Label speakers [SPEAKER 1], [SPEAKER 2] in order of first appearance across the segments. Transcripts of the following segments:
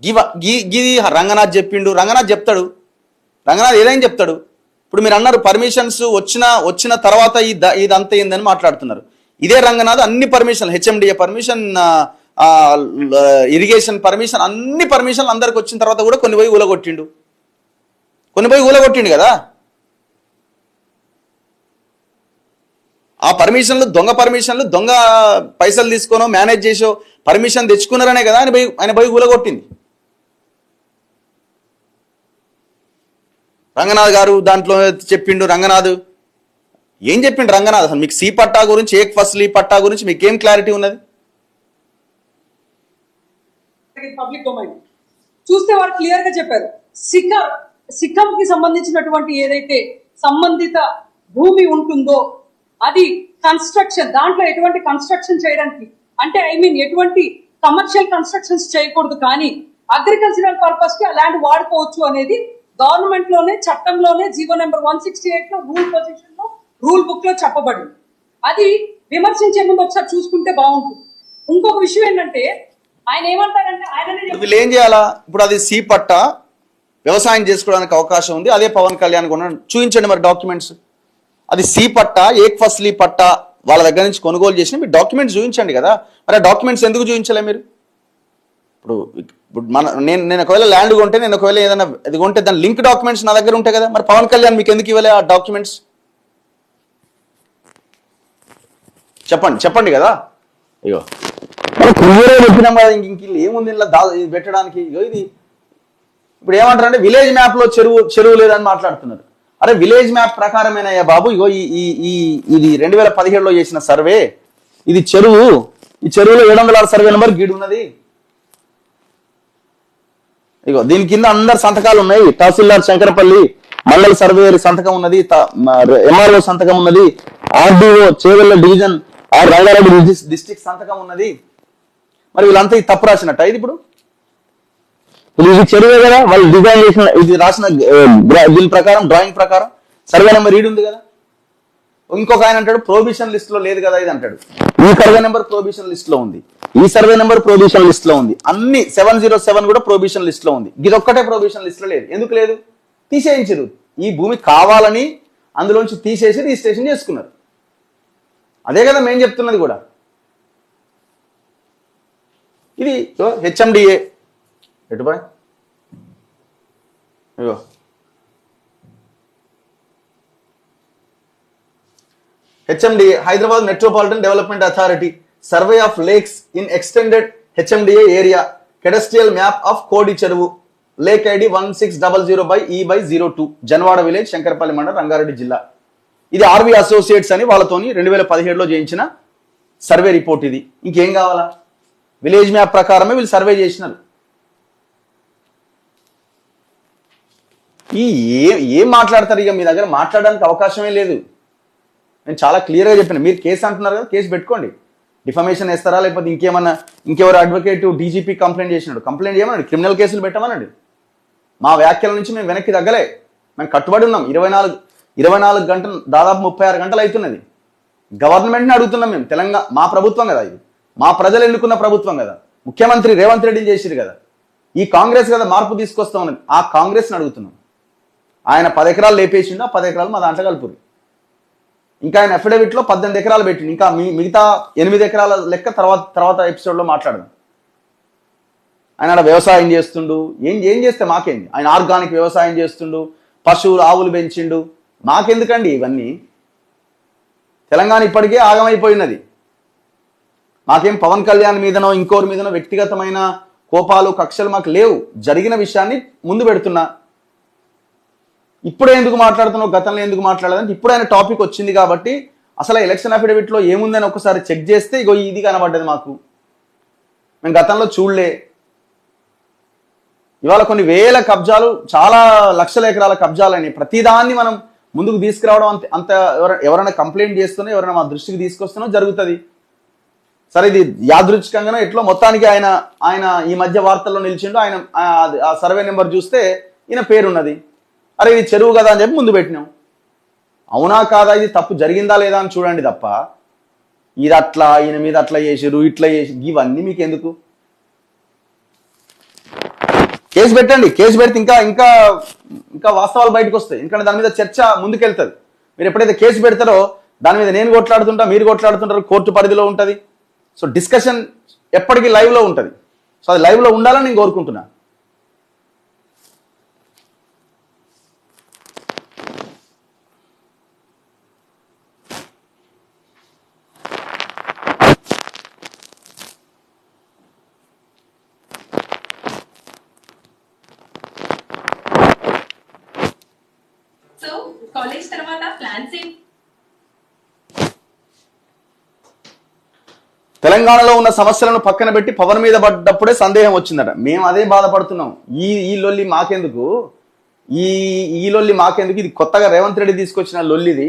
[SPEAKER 1] గీ రంగనాథ్ చెప్పిండు, రంగనాథ్ చెప్తాడు, రంగనాథ్ ఏదైనా చెప్తాడు. ఇప్పుడు మీరు అన్నారు పర్మిషన్స్ వచ్చిన తర్వాత ఇదంతా ఏందని మాట్లాడుతున్నారు. ఇదే రంగనాథ్ అన్ని permission, HMDA permission, irrigation permission, అన్ని పర్మిషన్లు అందరికి వచ్చిన తర్వాత కూడా కొన్ని పోయి ఊలగొట్టిండు కదా. ఆ పర్మిషన్లు దొంగ పైసలు తీసుకోనో మేనేజ్ చేసో పర్మిషన్ తెచ్చుకున్నారనే కదా ఆయన పోయి ఊలగొట్టింది. రంగనాథ్ గారు దాంట్లో చెప్పిండు. రంగనాథ్ ఏం చెప్పిండు? రంగనాథ్ అసలు మీకు సి పట్టా గురించి, ఏక్ ఫస్లీ పట్టా గురించి మీకేం క్లారిటీ ఉన్నది?
[SPEAKER 2] పబ్లిక్ డొమైన్ చూస్తే వారు క్లియర్ గా చెప్పారు. సిక్కం కి సంబంధించినటువంటి ఏదైతే సంబంధిత భూమి ఉంటుందో అది కన్స్ట్రక్షన్, దాంట్లో ఎటువంటి కన్స్ట్రక్షన్ చేయడానికి అంటే ఎటువంటి కమర్షియల్ కన్స్ట్రక్షన్స్ చేయకూడదు, కానీ అగ్రికల్చరల్ పర్పస్ కి ఆ ల్యాండ్ వాడుకోవచ్చు అనేది గవర్నమెంట్ లోనే, చట్టంలోనే, జీవో నెంబర్ 168 లో రూల్ పొజిషన్ లో, రూల్ బుక్ లో చెప్పబడింది. అది విమర్శించే ముందు ఒకసారి చూసుకుంటే బాగుంటుంది. ఇంకొక విషయం ఏంటంటే ఆయన ఏమంటారంటే
[SPEAKER 1] వీళ్ళు ఏం చేయాలా? ఇప్పుడు అది సి పట్టా వ్యవసాయం చేసుకోవడానికి అవకాశం ఉంది, అదే పవన్ కళ్యాణ్ కొన్నాడు, చూపించండి మరి డాక్యుమెంట్స్. అది సి పట్టా, ఏక్ ఫస్లీ పట్టా వాళ్ళ దగ్గర నుంచి కొనుగోలు చేసిన మీరు డాక్యుమెంట్స్ చూపించండి కదా. మరి ఆ డాక్యుమెంట్స్ ఎందుకు చూపించలే మీరు? ఇప్పుడు నేను ఒకవేళ ల్యాండ్ కొంటే, నేను ఒకవేళ ఏదైనా అది కొంటే దాని లింక్ డాక్యుమెంట్స్ నా దగ్గర ఉంటాయి కదా. మరి పవన్ కళ్యాణ్ మీకు ఎందుకు ఇవ్వలే ఆ డాక్యుమెంట్స్? చెప్పండి కదా. అయ్యో చెప్పినాం కదా, ఇంక ఏముంది ఇలా పెట్టడానికి? ఇది ఇప్పుడు ఏమంటారంటే విలేజ్ మ్యాప్ లో చెరువు లేదని మాట్లాడుతున్నారు. అరే విలేజ్ మ్యాప్ ప్రకారమేనయ్యా బాబు. ఇగో ఇది 2017లో చేసిన సర్వే, ఇది చెరువు. ఈ చెరువులో 706 సర్వే నెంబర్ గీడు ఉన్నది. ఇగో దీని కింద అందరు సంతకాలు ఉన్నాయి. తహసీల్దార్ శంకరపల్లి, మండల సర్వేయర్ సంతకం ఉన్నది, ఎంఆర్ఓ సంతకం ఉన్నది, RDO Chevella division Rangareddy district సంతకం ఉన్నది. మరి వీళ్ళంతా ఇది తప్పు రాసినట్ట? ఇది ఇప్పుడు ఇది చెరువే కదా, వాళ్ళు డిజైన్ చేసిన ఇది రాసిన దీని ప్రకారం, డ్రాయింగ్ ప్రకారం సర్వే నెంబర్ ఈడు ఉంది కదా. ఇంకొక ఆయన అంటాడు ప్రొహిబిషన్ లిస్ట్ లో లేదు కదా ఇది అంటాడు. ఈ సర్వే నెంబర్ ప్రొహిబిషన్ లిస్ట్ లో ఉంది, ఈ సర్వే నెంబర్ ప్రొహిబిషన్ లిస్ట్ లో ఉంది, అన్ని 707 కూడా ప్రొహిబిషన్ లిస్ట్ లో ఉంది. ఇది ఒక్కటే ప్రొహిబిషన్ లిస్ట్ లో లేదు. ఎందుకు లేదు? తీసేయించారు. ఈ భూమి కావాలని అందులోంచి తీసేసి రిజిస్ట్రేషన్ చేసుకున్నారు. అదే కదా మేము చెప్తున్నది కూడా. ఇది హెచ్ఎండిఏ ఎటుబాయ్ అయ్యో HMDA Hyderabad metropolitan development authority survey of lakes in extended HMDA area cadastral map of కోడి చెరువు lake ID 1600/E/02 Janwada village Shankarpally మండలం రంగారెడ్డి జిల్లా. ఇది ఆర్వి అసోసియేట్స్ అని వాళ్ళతోని 2017లో చేయించిన సర్వే రిపోర్ట్. ఇది ఇంకేం కావాలా? విలేజ్ మ్యాప్ ప్రకారమే వీళ్ళు సర్వే చేసినారు. ఏం మాట్లాడతారు? ఇక మీ దగ్గర మాట్లాడడానికి అవకాశమే లేదు. నేను చాలా క్లియర్గా చెప్పిన. మీరు కేసు అంటున్నారు కదా, కేసు పెట్టుకోండి. డిఫమేషన్ వేస్తారా, లేకపోతే ఇంకెవరు అడ్వకేట్ డీజీపీ కంప్లైంట్ చేసినాడు, కంప్లైంట్ చేయమనండి, క్రిమినల్ కేసులు పెట్టమనండి. మా వ్యాఖ్యల నుంచి మేము వెనక్కి తగ్గలే, మేము కట్టుబడి ఉన్నాం. 24 గంటలు, దాదాపు 36 గంటలు అవుతున్నది. గవర్నమెంట్ని అడుగుతున్నాం మేము. తెలంగాణ మా ప్రభుత్వం కదా, ఇది మా ప్రజలు ఎన్నుకున్న ప్రభుత్వం కదా, ముఖ్యమంత్రి రేవంత్ రెడ్డిని చేసిరు కదా, ఈ కాంగ్రెస్ కదా మార్పు తీసుకొస్తా ఉన్నది. ఆ కాంగ్రెస్ని అడుగుతున్నాం. ఆయన 10 ఎకరాలు లేపేసిండు, ఆ 10 ఎకరాలు మా దాంట్లో కలుపురు. ఇంకా ఆయన అఫిడవిట్లో 18 ఎకరాలు పెట్టిండు. ఇంకా మిగతా 8 ఎకరాల లెక్క తర్వాత ఎపిసోడ్లో మాట్లాడదాం. ఆయన వ్యవసాయం చేస్తుండు, ఏం చేస్తే మాకేంది? ఆయన ఆర్గానిక్ వ్యవసాయం చేస్తుండు, పశువులు ఆవులు పెంచిండు, మాకెందుకండి ఇవన్నీ? తెలంగాణ ఇప్పటికే ఆగమైపోయినది. మాకేం పవన్ కళ్యాణ్ మీదనో ఇంకోరి మీదనో వ్యక్తిగతమైన కోపాలు కక్షలు మాకు లేవు. జరిగిన విషయాన్ని ముందు పెడుతున్నా. ఇప్పుడే ఎందుకు మాట్లాడుతున్నావు, గతంలో ఎందుకు మాట్లాడదంటే ఇప్పుడు ఆయన టాపిక్ వచ్చింది కాబట్టి. అసలు ఎలక్షన్ అఫిడవిట్లో ఏముందని ఒకసారి చెక్ చేస్తే ఇగో ఇది కనబడ్డది మాకు. మేము గతంలో చూడలే. ఇవాళ కొన్ని వేల కబ్జాలు, చాలా లక్షల ఎకరాల కబ్జాలని ప్రతిదాన్ని మనం ముందుకు తీసుకురావడం అంత ఎవరైనా కంప్లైంట్ చేస్తున్నా, ఎవరైనా మా దృష్టికి తీసుకొస్తున్నా జరుగుతుంది. సరే ఇది యాదృచ్ఛికంగానో ఎట్లో మొత్తానికి ఆయన ఈ మధ్య వార్తల్లో నిలిచిండు. ఆయన ఆ సర్వే నెంబర్ చూస్తే ఈయన పేరున్నది. అరే ఇది చెరువు కదా అని చెప్పి ముందు పెట్టినాం. అవునా కాదా, ఇది తప్పు జరిగిందా లేదా అని చూడండి తప్ప ఇది అట్లా ఈయన మీద అట్లా చేసిరు, ఇట్లా చేసి ఇవన్నీ మీకు ఎందుకు? కేసు పెట్టండి, కేసు పెడితే ఇంకా ఇంకా ఇంకా వాస్తవాలు బయటకు వస్తాయి. ఎందుకంటే దాని మీద చర్చ ముందుకెళ్తుంది. మీరు ఎప్పుడైతే కేసు పెడతారో దాని మీద నేను కొట్లాడుతుంటా, మీరు కొట్లాడుతుంటారు, కోర్టు పరిధిలో ఉంటుంది. సో డిస్కషన్ ఎప్పటికీ లైవ్లో ఉంటుంది. సో అది లైవ్లో ఉండాలని నేను కోరుకుంటున్నా.
[SPEAKER 3] సో కాలేజ్ తర్వాత ప్లాన్స్ ఏంటి?
[SPEAKER 1] తెలంగాణలో ఉన్న సమస్యలను పక్కన పెట్టి పవన్ మీద పడ్డప్పుడే సందేహం వచ్చిందట. మేము అదే బాధపడుతున్నాం. ఈ లొల్లి మాకెందుకు, ఈ లొల్లి మాకెందుకు, ఇది కొత్తగా రేవంత్ రెడ్డి తీసుకొచ్చిన లొల్లిది.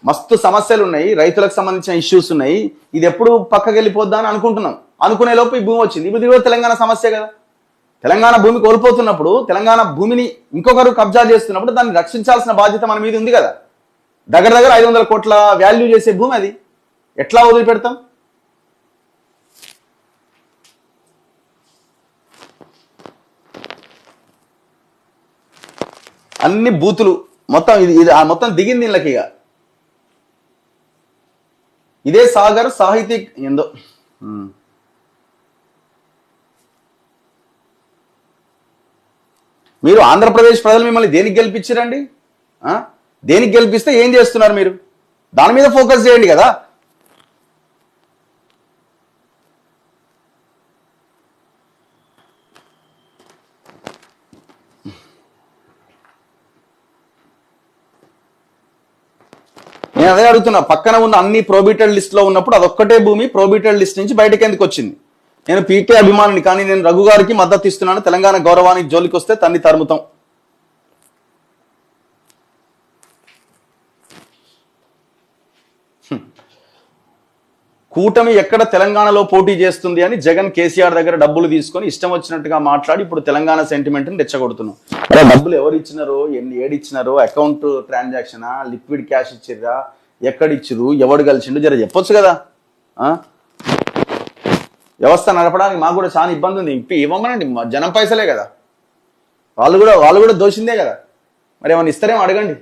[SPEAKER 1] మస్తు సమస్యలు ఉన్నాయి, రైతులకు సంబంధించిన ఇష్యూస్ ఉన్నాయి, ఇది ఎప్పుడు పక్కకి వెళ్ళిపోద్దా అని అనుకుంటున్నాం. అనుకునే లోపు ఈ భూమి వచ్చింది. ఇప్పుడు ఇది కూడా తెలంగాణ సమస్య కదా. తెలంగాణ భూమి కోల్పోతున్నప్పుడు, తెలంగాణ భూమిని ఇంకొకరు కబ్జా చేస్తున్నప్పుడు దాన్ని రక్షించాల్సిన బాధ్యత మన మీద ఉంది కదా. దగ్గర 500 కోట్ల వాల్యూ చేసే భూమి అది ఎట్లా వదిలిపెడతాం? అన్ని బూతులు మొత్తం ఇది మొత్తం దిగింది ఇళ్ళకి. ఇక ఇదే సాగర్ సాహితీ ఏందో. మీరు ఆంధ్రప్రదేశ్ ప్రజలు మిమ్మల్ని దేనికి గెలిపించారండి? దేనికి గెలిపిస్తే ఏం చేస్తున్నారు మీరు? దాని మీద ఫోకస్ చేయండి కదా. నేను అదే అడుగుతున్నా, పక్కన ఉన్న అన్ని ప్రోబిటెడ్ లిస్ట్ లో ఉన్నప్పుడు అదొక్కటే భూమి ప్రోబిటెడ్ లిస్ట్ నుంచి బయటకు ఎందుకు వచ్చింది? నేను పీకే అభిమానిని, కానీ నేను రఘు గారికి మద్దతు ఇస్తున్నాను. తెలంగాణ గౌరవానికి జోలికి వస్తే తన్ని తరుముతాం. కూటమి ఎక్కడ తెలంగాణలో పోటీ చేస్తుంది అని జగన్ కేసీఆర్ దగ్గర డబ్బులు తీసుకొని ఇష్టం వచ్చినట్టుగా మాట్లాడి ఇప్పుడు తెలంగాణ సెంటిమెంట్ని రెచ్చగొడుతున్నాం. అరే డబ్బులు ఎవరు ఇచ్చినారో, ఏడిచ్చినారో, అకౌంట్ ట్రాన్సాక్షనా, లిక్విడ్ క్యాష్ ఇచ్చిర్రా, ఎక్కడిచ్చిరు, ఎవడు కలిసిండు జర చెప్పొచ్చు కదా. వ్యవస్థ నడపడానికి మాకు కూడా చాలా ఇబ్బంది ఉంది. ఇవ్వమనండి, జనం పైసలే కదా, వాళ్ళు కూడా దోషిందే కదా. మరి ఏమన్నా ఇస్తారేమో అడగండి.